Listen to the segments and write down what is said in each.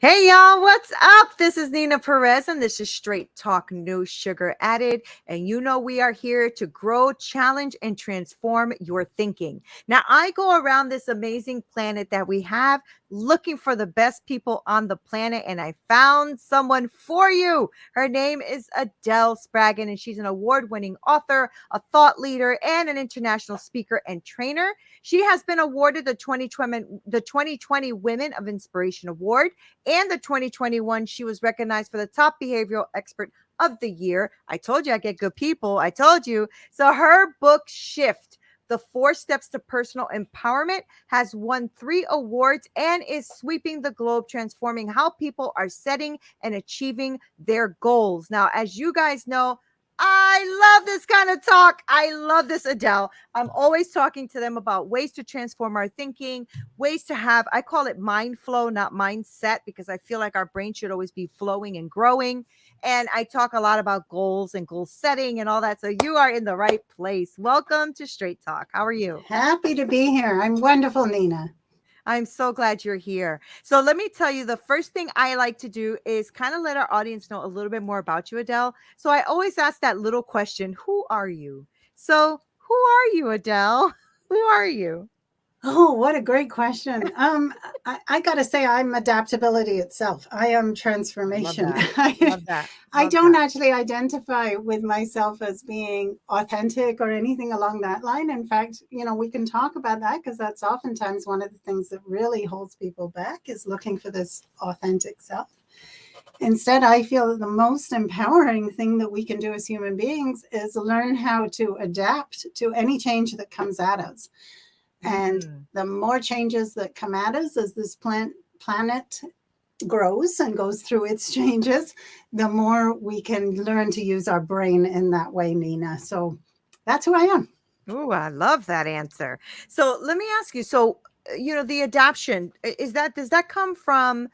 Hey y'all, what's up? This is Neena Perez, and this is Straight Talk, No Sugar Added. And you know, we are here to grow, challenge, and transform your thinking. Now, I go around this amazing planet that we have looking for the best people on the planet, and I found someone for you. Her name is Adele Spraggon, and she's an award winning author, a thought leader, and an international speaker and trainer. She has been awarded the 2020 Women of Inspiration Award and the 2021, she was recognized for the top behavioral expert of the year. I told you I get good people. I told you. So her book, Shift, The 4 Steps to Personal Empowerment, has won 3 awards and is sweeping the globe, transforming how people are setting and achieving their goals. Now, as you guys know, I love this kind of talk. I love this, Adele. I'm always talking to them about ways to transform our thinking, ways to have, I call it mind flow, not mindset, because I feel like our brain should always be flowing and growing. And I talk a lot about goals and goal setting and all that. So you are in the right place. Welcome to Straight Talk. How are you? Happy to be here. I'm wonderful, Neena. I'm so glad you're here. So let me tell you, the first thing I like to do is kind of let our audience know a little bit more about you, Adele. So I always ask that little question, who are you? So who are you, Adele? Who are you? Oh, what a great question. I got to say, I'm adaptability itself. I am Love transformation. that. Love that. I Love don't that. actually identify with myself as being authentic or anything along that line. In fact, we can talk about that because that's oftentimes one of the things that really holds people back is looking for this authentic self. Instead, I feel that the most empowering thing that we can do as human beings is learn how to adapt to any change that comes at us. And the more changes that come at us as this planet grows and goes through its changes, the more we can learn to use our brain in that way, Neena. So that's who I am. Oh, I love that answer. So let me ask you. So, the adaption is that does that come from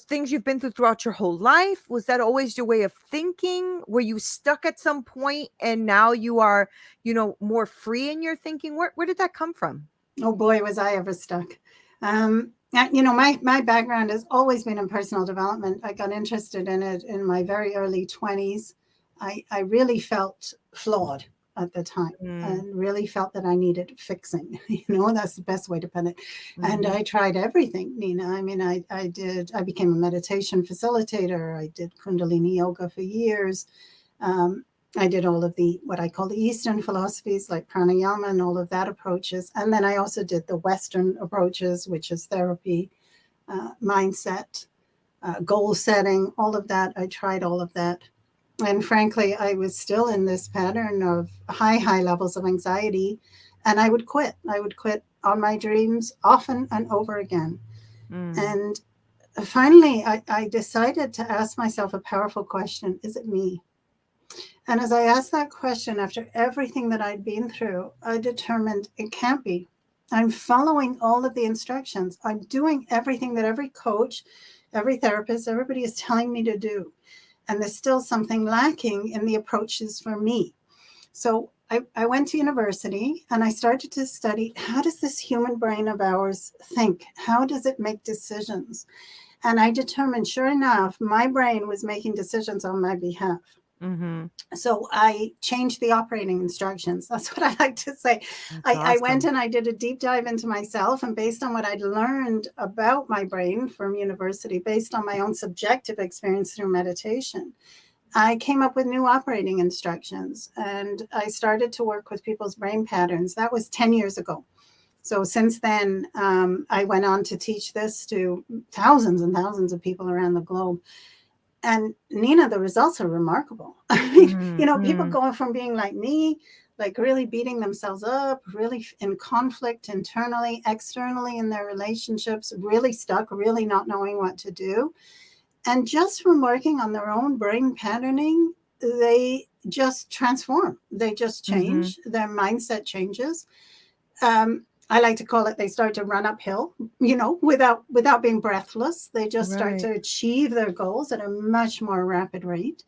things you've been through throughout your whole life? Was that always your way of thinking? Were you stuck at some point and now you are, more free in your thinking? Where did that come from? Oh boy, was I ever stuck. My background has always been in personal development. I got interested in it in my very early 20s. I really felt flawed at the time Mm, and really felt that I needed fixing. That's the best way to put it. And mhm. I tried everything, Neena. I mean, I became a meditation facilitator. I did Kundalini yoga for years. Um, I did all of the what I call the Eastern philosophies like pranayama and all of that approaches. And then I also did the Western approaches, which is therapy, mindset, goal setting, all of that. I tried all of that. And frankly, I was still in this pattern of high levels of anxiety. And I would quit. I would quit on my dreams often and over again. Mm. And finally, I decided to ask myself a powerful question. Is it me? And as I asked that question after everything that I'd been through, I determined it can't be. I'm following all of the instructions. I'm doing everything that every coach, every therapist, everybody is telling me to do. And there's still something lacking in the approaches for me. So I went to university and I started to study how does this human brain of ours think? How does it make decisions? And I determined, sure enough, my brain was making decisions on my behalf. Mhm. So I changed the operating instructions. That's what I like to say. That's I went awesome. and I did a deep dive into myself, and based on what I'd learned about my brain from university, based on my own subjective experience through meditation, I came up with new operating instructions and I started to work with people's brain patterns. That was 10 years ago. So since then, I went on to teach this to thousands and thousands of people around the globe. And Neena, the results are remarkable. I mean, Mm, people mm. going from being like me, like really beating themselves up, really in conflict internally, externally in their relationships, really stuck, really not knowing what to do. And just from working on their own brain patterning, they just transform. They just Mhm. change. Their mindset changes. I like to call it they start to run uphill, without being breathless. They just start Right. to achieve their goals at a much more rapid rate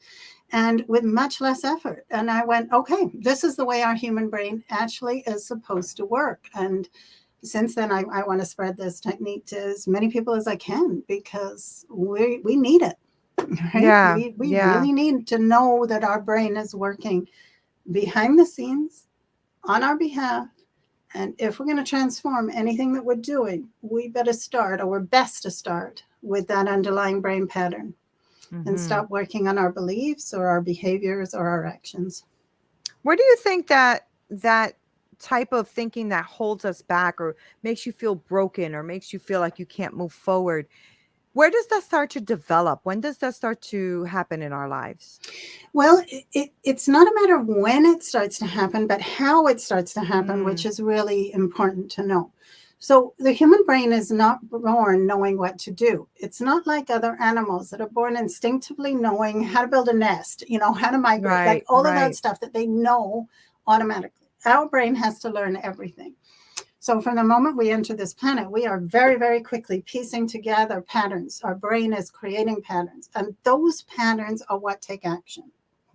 and with much less effort. And I went, okay, this is the way our human brain actually is supposed to work. And since then, I want to spread this technique to as many people as I can, because we need it, right? Yeah. We Yeah. really need to know that our brain is working behind the scenes on our behalf. And if we're going to transform anything that we're doing, we better start, or we're best to start with that underlying brain pattern, and Mm-hmm. stop working on our beliefs or our behaviors or our actions. Where do you think that type of thinking that holds us back or makes you feel broken or makes you feel like you can't move forward? Where does that start to develop? When does that start to happen in our lives? Well, it's not a matter of when it starts to happen, but how it starts to happen, which Mm, is really important to know. So, the human brain is not born knowing what to do. It's not like other animals that are born instinctively knowing how to build a nest, how to migrate, like right, all of that right. stuff that they know automatically. Our brain has to learn everything. So, from the moment we enter this planet, we are very, very quickly piecing together patterns. Our brain is creating patterns, and those patterns are what take action.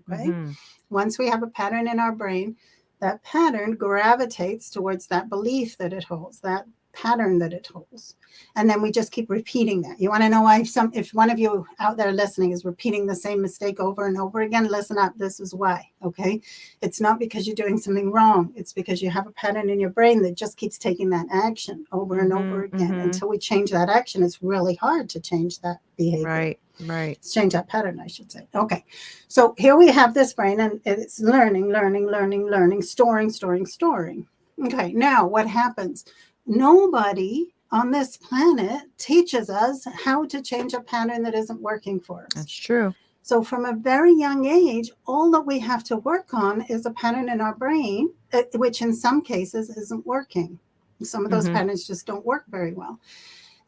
Okay. Mm-hmm. Once we have a pattern in our brain, that pattern gravitates towards that belief that it holds, that pattern that it holds. And then we just keep repeating that. You want to know why if one of you out there listening is repeating the same mistake over and over again, listen up. This is why. Okay. It's not because you're doing something wrong. It's because you have a pattern in your brain that just keeps taking that action over and over Mm-hmm. again. Mm-hmm. Until we change that action, it's really hard to change that behavior. Right, right. Change that pattern, I should say. Okay. So here we have this brain, and it's learning, learning, learning, learning, storing, storing, storing. Okay. Now what happens? Nobody on this planet teaches us how to change a pattern that isn't working for us. That's true. So from a very young age, all that we have to work on is a pattern in our brain, which in some cases isn't working. Some of those Mm-hmm. patterns just don't work very well.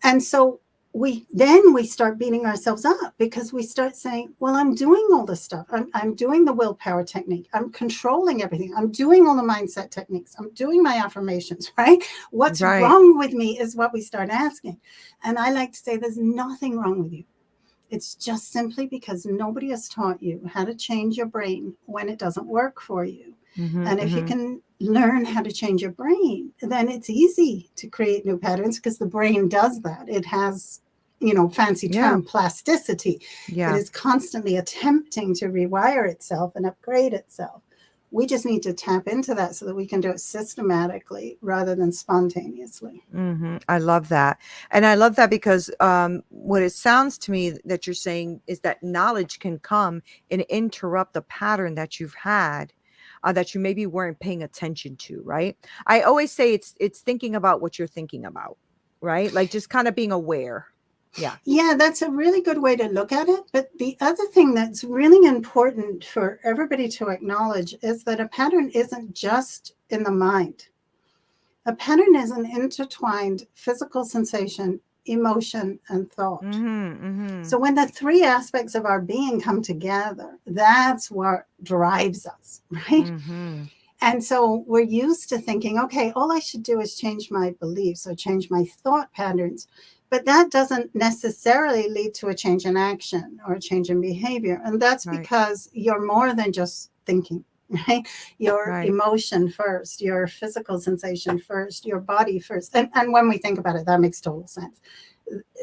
And so we start beating ourselves up, because we start saying, well, I'm doing all this stuff. I'm doing the willpower technique. I'm controlling everything. I'm doing all the mindset techniques. I'm doing my affirmations, right? What's Right. wrong with me is what we start asking. And I like to say, there's nothing wrong with you. It's just simply because nobody has taught you how to change your brain when it doesn't work for you. Mm-hmm. And if you Mm-hmm. can learn how to change your brain, then it's easy to create new patterns, because the brain does that. It has, fancy Yeah. term, plasticity. It Yeah. is constantly attempting to rewire itself and upgrade itself. We just need to tap into that so that we can do it systematically rather than spontaneously. Mm-hmm. I love that. And I love that because what it sounds to me that you're saying is that knowledge can come and interrupt the pattern that you've had that you maybe weren't paying attention to, right? I always say it's thinking about what you're thinking about, right? Like just kind of being aware. Yeah. Yeah, that's a really good way to look at it. But the other thing that's really important for everybody to acknowledge is that a pattern isn't just in the mind. A pattern is an intertwined physical sensation, emotion, and thought. Mm-hmm. Mm-hmm. So when the three aspects of our being come together, that's what drives us, right? Mm-hmm. And so we're used to thinking, okay, all I should do is change my beliefs or change my thought patterns. But that doesn't necessarily lead to a change in action or a change in behavior. And that's Right. because you're more than just thinking, right? Your Right. emotion first, your physical sensation first, your body first. And when we think about it, that makes total sense.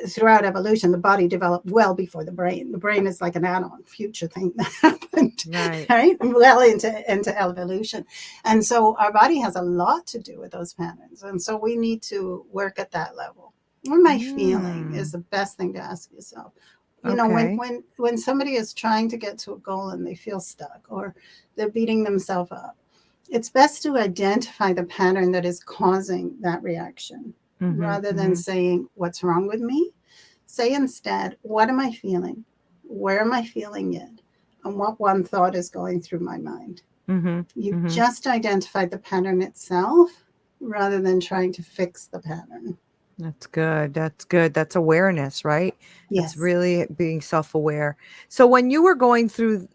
Throughout evolution, the body developed well before the brain. The brain is like an add-on future thing that happened, Right. right? Well into evolution. And so our body has a lot to do with those patterns. And so we need to work at that level. What am I feeling is Mm. the best thing to ask yourself. When Okay. somebody is trying to get to a goal and they feel stuck, or they're beating themselves up, it's best to identify the pattern that is causing that reaction, Mm-hmm. rather than Mm-hmm. saying, what's wrong with me? Say instead, what am I feeling? Where am I feeling it? And what one thought is going through my mind? Mm-hmm. You Mm-hmm. just identified the pattern itself rather than trying to fix the pattern. That's good. That's good. That's awareness, right? That's Yes. really being self-aware. So when you were going through,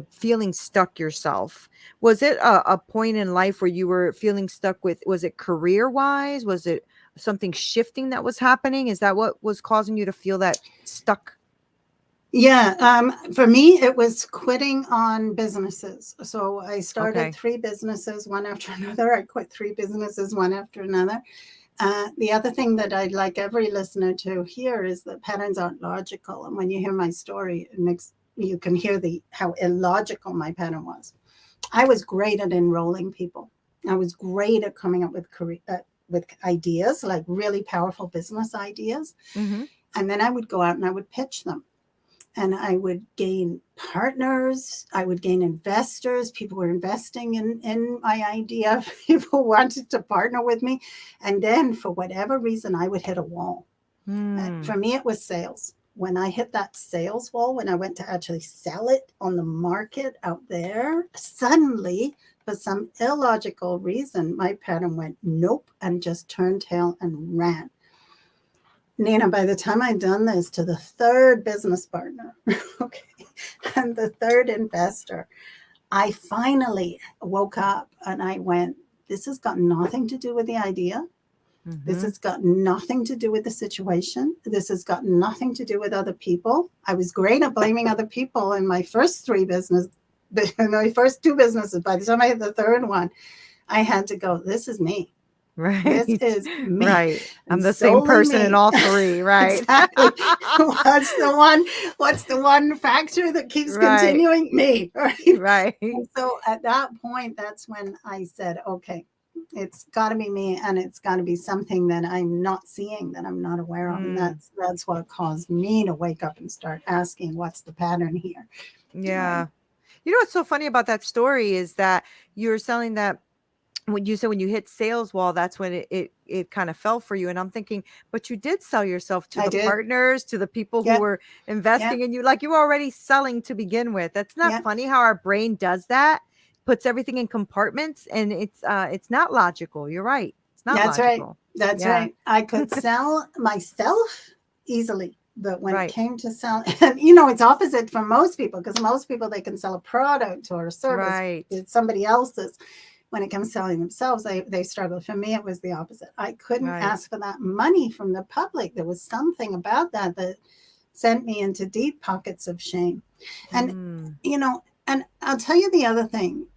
feeling stuck yourself, was it a point in life where you were feeling stuck with, was it career-wise? Was it something shifting that was happening? Is that what was causing you to feel that stuck? Yeah. For me, it was quitting on businesses. So I started Okay. 3 businesses, one after another. I quit 3 businesses, one after another. The other thing that I'd like every listener to hear is that patterns aren't logical. And when you hear my story, you can hear how illogical my pattern was. I was great at enrolling people. I was great at coming up with ideas, like really powerful business ideas. Mm-hmm. And then I would go out and I would pitch them. And I would gain partners. I would gain investors. People were investing in my idea. People wanted to partner with me. And then, for whatever reason, I would hit a wall. For me, it was sales. When I hit that sales wall, when I went to actually sell it on the market out there, suddenly, for some illogical reason, my pattern went nope and just turned tail and ran. Neena, by the time I'd done this to the third business partner, okay, and the third investor, I finally woke up and I went, this has got nothing to do with the idea. This Mm-hmm. has got nothing to do with the situation. This has got nothing to do with other people. I was great at blaming other people in my first 2 businesses. By the time I hit the third one, I had to go, this is me. This Right. is me Right. I'm and the same solely person in me. all three, right? Exactly. What's the one factor that keeps Right. continuing? Me, right? Right. And so at that point, that's when I said, okay, it's got to be me, and it's got to be something that I'm not seeing, that I'm not aware of. And Mm, that's what caused me to wake up and start asking, what's the pattern here? Right. yeah. You know what's so funny about that story is that you're selling that when you said when you hit sales wall, that's when it kind of fell for you. And I'm thinking, but you did sell yourself to I the did. partners, to the people who Yeah. were Yeah. investing in you. Like you were already selling to begin with. That's not Yeah. funny how our brain does that, puts everything in compartments, and it's not logical. You're right. It's not That's right. logical. That's Yeah. right. I could sell myself easily, but when it Right. came to sell, and it's opposite for most people, because most people, they can sell a product or a service. Right. It's somebody else's. When it comes to selling themselves, they struggle. For me, it was the opposite. I couldn't Right. ask for that money from the public. There was something about that sent me into deep pockets of shame. And Mm. you know, and I'll tell you the other thing.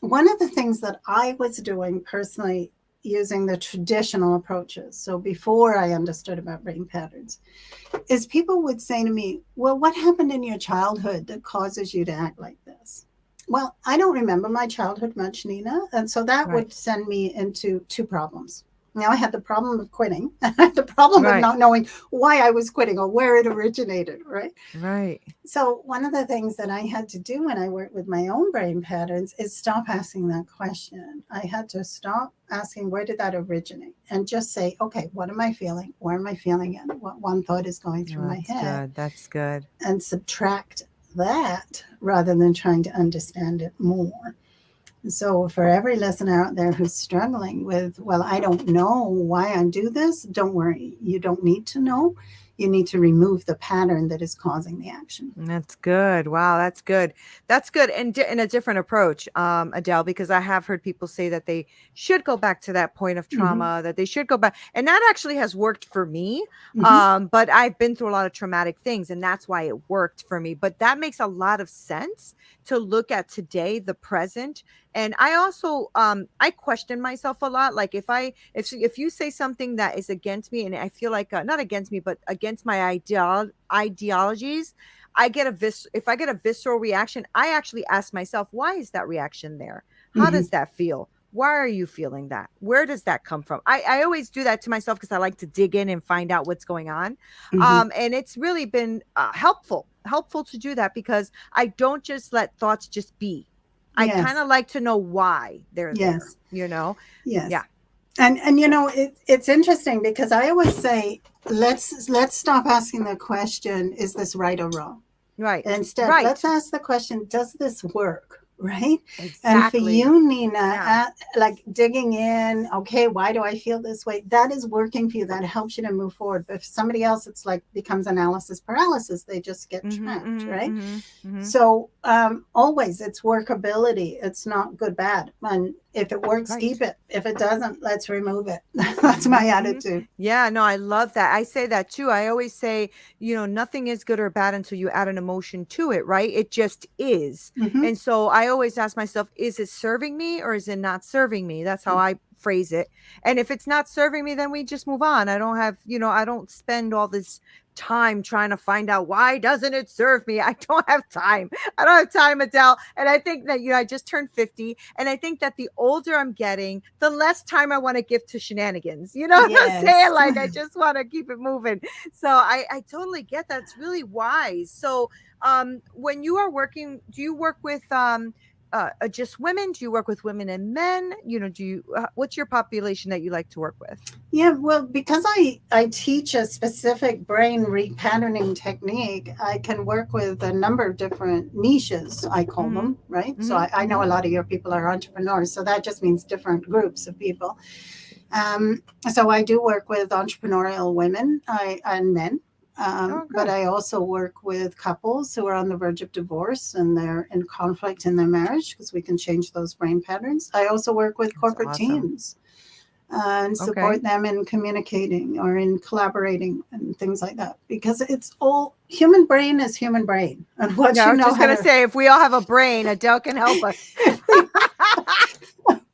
One of the things that I was doing personally, using the traditional approaches, so before I understood about brain patterns, is people would say to me, well, what happened in your childhood that causes you to act like this? Well, I don't remember my childhood much, Neena. And so that Right. would send me into 2 problems. Now I had the problem of quitting. I had the problem of Right. not knowing why I was quitting or where it originated, right? Right. So, one of the things that I had to do when I worked with my own brain patterns is stop asking that question. I had to stop asking, where did that originate? And just say, okay, what am I feeling? Where am I feeling it? What one thought is going through Oh, my that's head? good. That's good. And subtract that rather than trying to understand it more. So, for every listener out there who's struggling with, well, I don't know why I do this, don't worry. You don't need to know. You need to remove the pattern that is causing the action. That's good. Wow, that's good. That's good. And in a different approach, Adele, because I have heard people say that they should go back to that point of Hmm. trauma, that they should go back. And that actually has worked for me. Hmm. But I've been through a lot of traumatic things, and that's why it worked for me. But that makes a lot of sense to look at today, the present. And I also I question myself a lot. Like if you say something that is against me, and I feel like not against me, but against my ideologies, if I get a visceral reaction, I actually ask myself, why is that reaction there? How Hmm. does that feel? Why are you feeling that? Where does that come from? I always do that to myself because I like to dig in and find out what's going on. Hmm. And it's really been helpful to do that because I don't just let thoughts just be. I kind Yes. of like to know why they're there, Yes. you know? Yeah. Yes. And it's interesting because I always say, let's stop asking the question, is this right or wrong? Right. And instead, let's Right. ask the question, does this work? right? And for Exactly. you, Neena, Yeah. like digging in, okay, why do I feel this way? That is working for you. That helps you to move forward. But for somebody else, it's like becomes analysis paralysis. They just get Mm-hmm, trapped, mm-hmm, right? mm-hmm, mm-hmm. So always it's workability. It's not good, bad. And if it works, Right. keep it. If it doesn't, let's remove it. That's my Mhm. attitude. Yeah, no, I love that. I say that too. I always say, nothing is good or bad until you add an emotion to it, right? It just is. Mm-hmm. And so I always ask myself, is it serving me or is it not serving me? That's how I phrase it. And if it's not serving me, then we just move on. I don't spend all this time trying to find out why doesn't it serve me. I don't have time. I don't have time, Adele. And I think that, I just turned 50. And I think that the older I'm getting, the less time I want to give to shenanigans. You know what I'm saying? Yes. Like, I just want to keep it moving. So I totally get that. It's really wise. So when you are working, do you work with just women? Do you work with women and men? What's your population that you like to work with? Yeah, well, because I teach a specific brain repatterning technique, I can work with a number of different niches, I call Mm-hmm. them, right? So Mm-hmm. I know Mm-hmm. a lot of your people are entrepreneurs, so that just means different groups of people. So I do work with entrepreneurial women and men, Oh, but good. I also work with couples who are on the verge of divorce and they're in conflict in their marriage because we can change those brain patterns. I also work with That's corporate awesome. teams and Okay. support them in communicating or in collaborating and things like that because it's all human brain is human brain and once Yeah, I you was know just how gonna to say if we all have a brain, Adele can help us.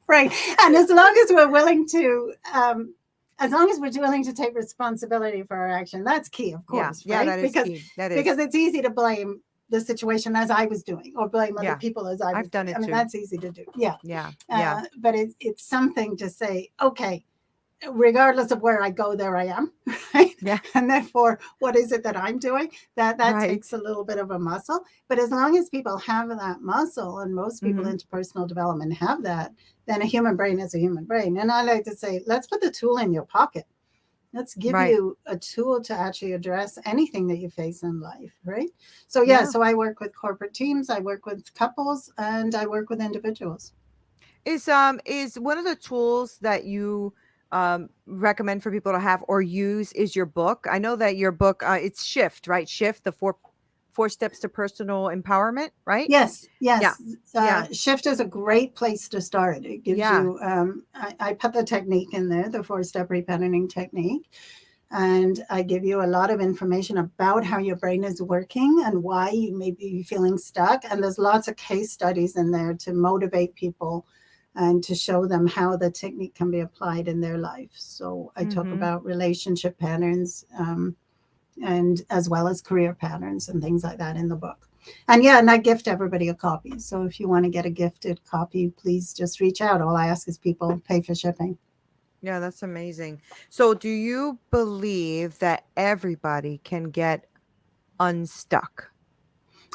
right, and as long as we're willing to as long as we're willing to take responsibility for our action, that's key, of Yeah, course, yeah, right? that is because key. That is. because it's easy to blame the situation as I was doing or blame other Yeah, people as I was I've done doing. I it mean, too. that's easy to do, yeah. Yeah, yeah, But it's something to say, okay, regardless of where I go, there I am, right? yeah. And therefore, what is it that I'm doing? That takes Right. a little bit of a muscle. But as long as people have that muscle, and most people Mm-hmm. into personal development have that, then a human brain is a human brain. And I like to say, let's put the tool in your pocket. Let's give Right. you a tool to actually address anything that you face in life, right? So yeah, Yeah. so I work with corporate teams, I work with couples, and I work with individuals. Is one of the tools that you recommend for people to have or use is your book. I know that your book it's Shift, right? Shift, the four steps to personal empowerment, right? Yes, Yeah. yes. Yeah. Shift is a great place to start. It gives Yeah. you, I put the technique in there, the 4 step repatterning technique, and I give you a lot of information about how your brain is working and why you may be feeling stuck. And there's lots of case studies in there to motivate people and to show them how the technique can be applied in their life. So I talk Mm-hmm. about relationship patterns. And as well as career patterns and things like that in the book. And yeah, and I gift everybody a copy. So if you want to get a gifted copy, please just reach out. All I ask is people pay for shipping. Yeah, that's amazing. So do you believe that everybody can get unstuck?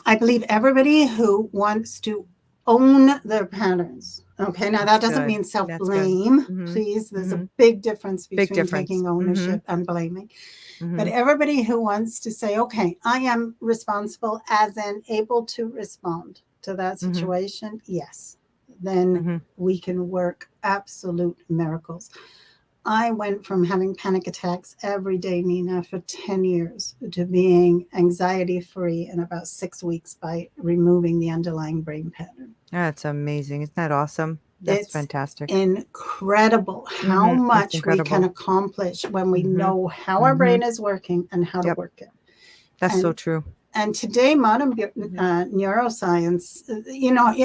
I believe everybody who wants to own their patterns. Okay, now that That's doesn't good. mean self That's good. blame. Mm-hmm. Please, there's a Mm-hmm. big difference Big between difference. taking Mm-hmm. ownership and blaming. But Mm-hmm. everybody who wants to say, okay, I am responsible as in able to respond to that Mm-hmm. situation, yes, then Mm-hmm. we can work absolute miracles. I went from having panic attacks every day, Neena, for 10 years to being anxiety free in about 6 weeks by removing the underlying brain pattern. That's amazing. Isn't that awesome? That's It's fantastic. incredible how Mhm. It's much we can incredible. accomplish when we Mhm. know how our Mhm. brain is working and how to Yep. work it. That's so And true. today, modern Mhm. neuroscience,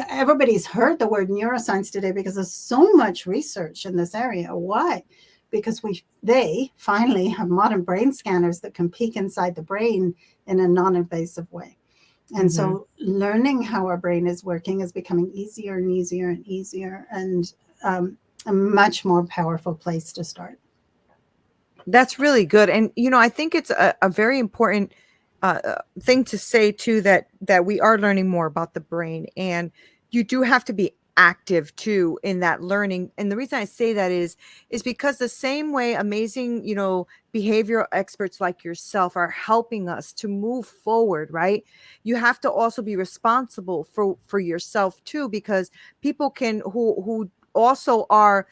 everybody's heard the word neuroscience today because there's so much research in this area. Why? Because they finally have modern brain scanners that can peek inside the brain in a non-invasive way. And Mhm. so learning how our brain is working is becoming easier and easier and easier and a much more powerful place to start. That's really good. And I think it's a very important thing to say too that we are learning more about the brain and you do have to be active too in that learning. And the reason I say that is because the same way amazing, behavioral experts like yourself are helping us to move forward, right? You have to also be responsible for yourself too, because people can who also are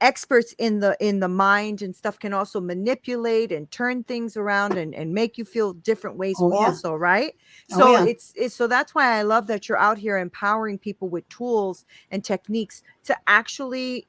experts in the mind and stuff can also manipulate and turn things around and make you feel different ways Oh yeah. also, right? Oh So yeah. it's so that's why I love that you're out here empowering people with tools and techniques to actually,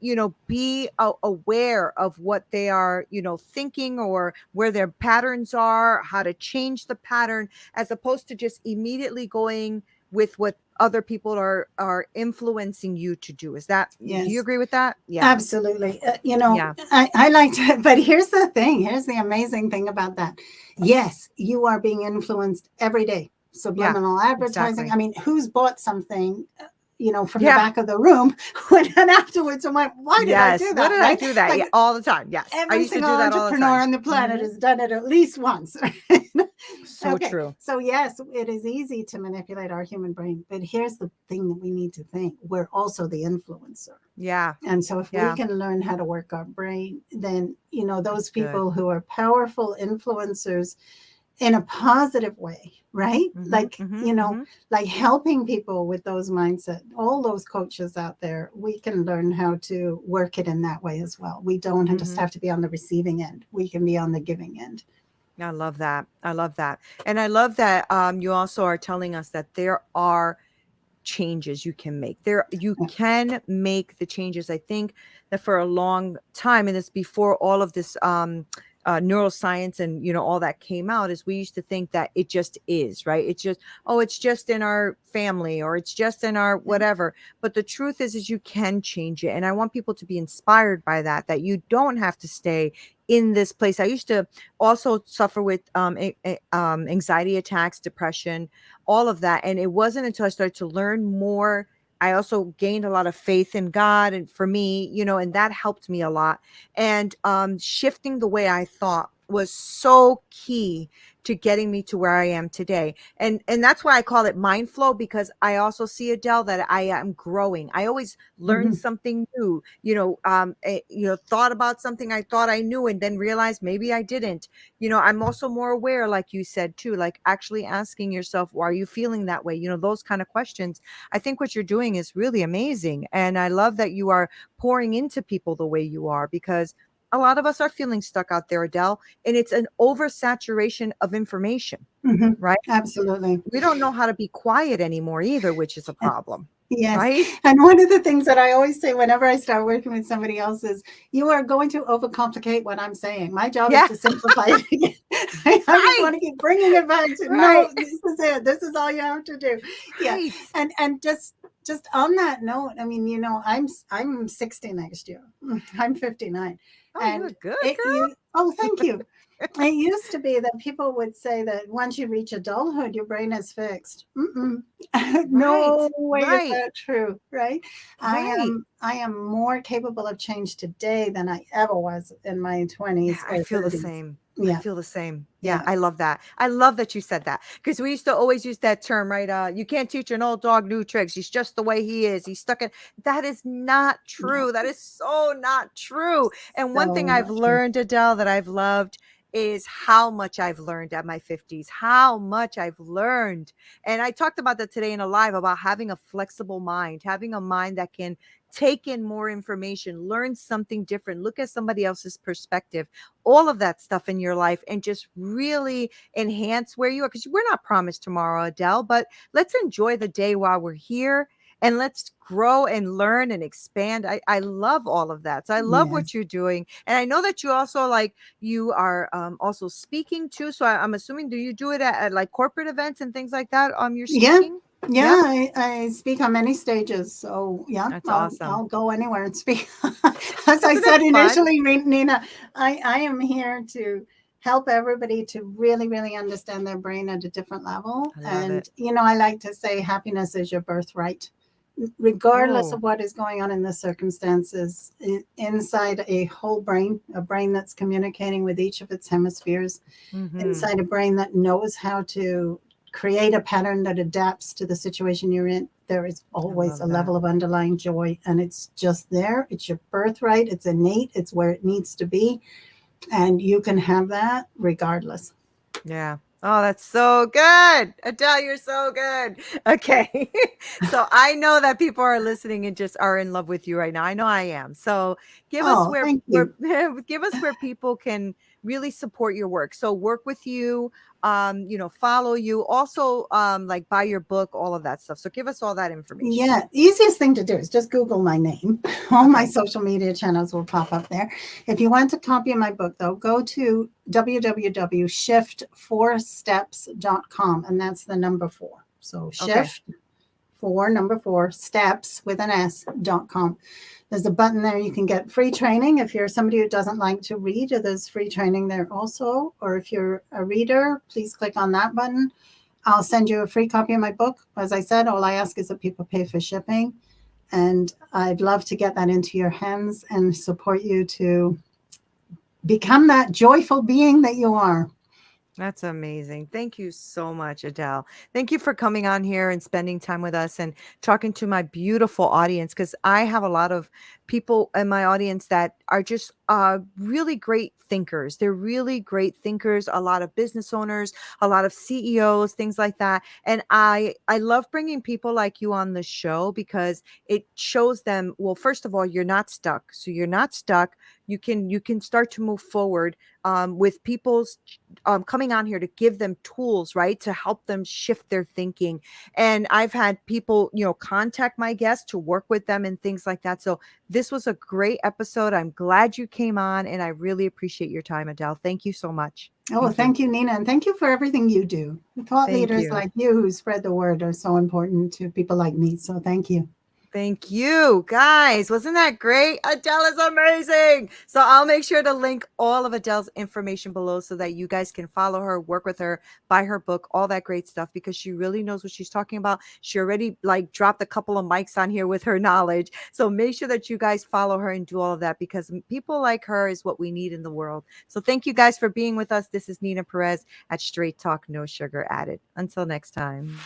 be aware of what they are, thinking, or where their patterns are, how to change the pattern, as opposed to just immediately going with what other people are influencing you to do. Do you Yes. agree with that? Yeah. Absolutely. Yeah. I like to, but here's the thing. Here's the amazing thing about that. Yes, you are being influenced every day. Yeah. Subliminal advertising. Exactly. I mean, who's bought something, from the Yeah. back of the room and afterwards I'm like, why did I Yes. do What that? did I Right? do that? Like Yeah, all the time. Yes. I every used to single do that all the entrepreneur time. on the planet Hmm. has done it at least once. Right? So Okay. true. So yes, it is easy to manipulate our human brain, but here's the thing that we need to think. We're also the influencer. Yeah. And so if we Yeah. can learn how to work our brain, then, those That's good. people who are powerful influencers in a positive way, right? Hmm. Like, Hmm. Hmm. like helping people with those mindset, all those coaches out there, we can learn how to work it in that way as well. We don't just Hmm. have to be on the receiving end. We can be on the giving end. I love that. I love that. And I love that you also are telling us that there are changes you can make. You Yeah. can make the changes. I think that for a long time, and it's before all of this neuroscience and all that came out, is we used to think that it just is, right? It's just, oh, it's just in our family, or it's just in our whatever. But the truth is you can change it. And I want people to be inspired by that you don't have to stay in this place. I used to also suffer with anxiety attacks, depression, all of that. And it wasn't until I started to learn more. I also gained a lot of faith in God, and for me, and that helped me a lot. And shifting the way I thought was so key to getting me to where I am today. And that's why I call it mind flow, because I also see, Adele, that I am growing. I always learn Mhm. something new, thought about something I thought I knew and then realized maybe I didn't. I'm also more aware, like you said too, like actually asking yourself, why are you feeling that way? Those kind of questions. I think what you're doing is really amazing. And I love that you are pouring into people the way you are, because a lot of us are feeling stuck out there, Adele, and it's an oversaturation of information, Mhm. right? Absolutely. We don't know how to be quiet anymore either, which is a problem, Yes. right? And one of the things that I always say whenever I start working with somebody else is, you are going to overcomplicate what I'm saying. My job is Yeah. to simplify it again. I just Right. want to keep bringing it back to, Right. no, this is it. This is all you have to do. Yeah. Right. And just on that note, I mean, I'm 60 next year. I'm 59. Oh, you And look good, oh, thank you. It used to be that people would say that once you reach adulthood, your brain is fixed. Mm-mm. right. No way is Right. that true, right? Right. I am more capable of change today than I ever was in my Yeah, 20s I or feel the 30s. same. I Yeah, feel the same. Yeah, yeah, I love that. I love that you said that, because we used to always use that term, right? You can't teach an old dog new tricks. He's just the way he is. He's stuck in. That is not no, true. That is so not true. And one thing so I've not true. learned, Adele, that I've loved is how much I've learned at my 50s, how much I've learned. And I talked about that today in a live, about having a flexible mind, having a mind that can take in more information, learn something different, look at somebody else's perspective, all of that stuff in your life, and just really enhance where you are. Because we're not promised tomorrow, Adele, but let's enjoy the day while we're here, and let's grow and learn and expand. I love all of that. So I love what Yes. you're doing. And I know that you also, like, you are also speaking too. So I'm assuming, do you do it at like corporate events and things like that? You're Yeah. speaking? Yeah, Yep. I speak on many stages. So yeah, That's I'll awesome. go anywhere and speak. As I Isn't it said fun? initially, Nina, I am here to help everybody to really, really understand their brain at a different level. I love it. And I like to say happiness is your birthright. Regardless Oh. of what is going on in the circumstances, inside a whole brain, a brain that's communicating with each of its hemispheres, Mm-hmm. inside a brain that knows how to create a pattern that adapts to the situation you're in, there is I always love a that. level of underlying joy, and it's just there. It's your birthright. It's innate. It's where it needs to be. And you can have that regardless. Yeah. Oh, that's so good. Adele, you're so good. Okay. So I know that people are listening and just are in love with you right now. I know I am. So give us Oh, thank where you. give us where people can really support your work. So work with you, follow you, also like buy your book, all of that stuff. So give us all that information. Yeah, easiest thing to do is just Google my name. All my Okay. social media channels will pop up there. If you want a copy of my book, though, go to www.shift4steps.com, and that's the number 4. So Okay. shift 4, number 4, steps with an S.com. There's a button there. You can get free training if you're somebody who doesn't like to read, or there's free training there also. Or if you're a reader, please click on that button. I'll send you a free copy of my book. As I said, all I ask is that people pay for shipping. And I'd love to get that into your hands and support you to become that joyful being that you are. That's amazing. Thank you so much, Adele. Thank you for coming on here and spending time with us and talking to my beautiful audience, because I have a lot of people in my audience that are just really great thinkers. They're really great thinkers, a lot of business owners, a lot of CEOs, things like that. And I love bringing people like you on the show because it shows them, well, first of all, you're not stuck. So you're not stuck. You can start to move forward with people's coming on here to give them tools, right, to help them shift their thinking. And I've had people, contact my guests to work with them and things like that. So this was a great episode. I'm glad you came on, and I really appreciate your time, Adele. Thank you so much. Oh, Thank you. thank you, Neena. And thank you for everything you do. Thought Thank leaders you. like you who spread the word are so important to people like me. So thank you. Thank you, guys. Wasn't that great? Adele is amazing. So I'll make sure to link all of Adele's information below so that you guys can follow her, work with her, buy her book, all that great stuff, because she really knows what she's talking about. She already like dropped a couple of mics on here with her knowledge. So make sure that you guys follow her and do all of that, because people like her is what we need in the world. So thank you guys for being with us. This is Neena Perez at Straight Talk, No Sugar Added. Until next time.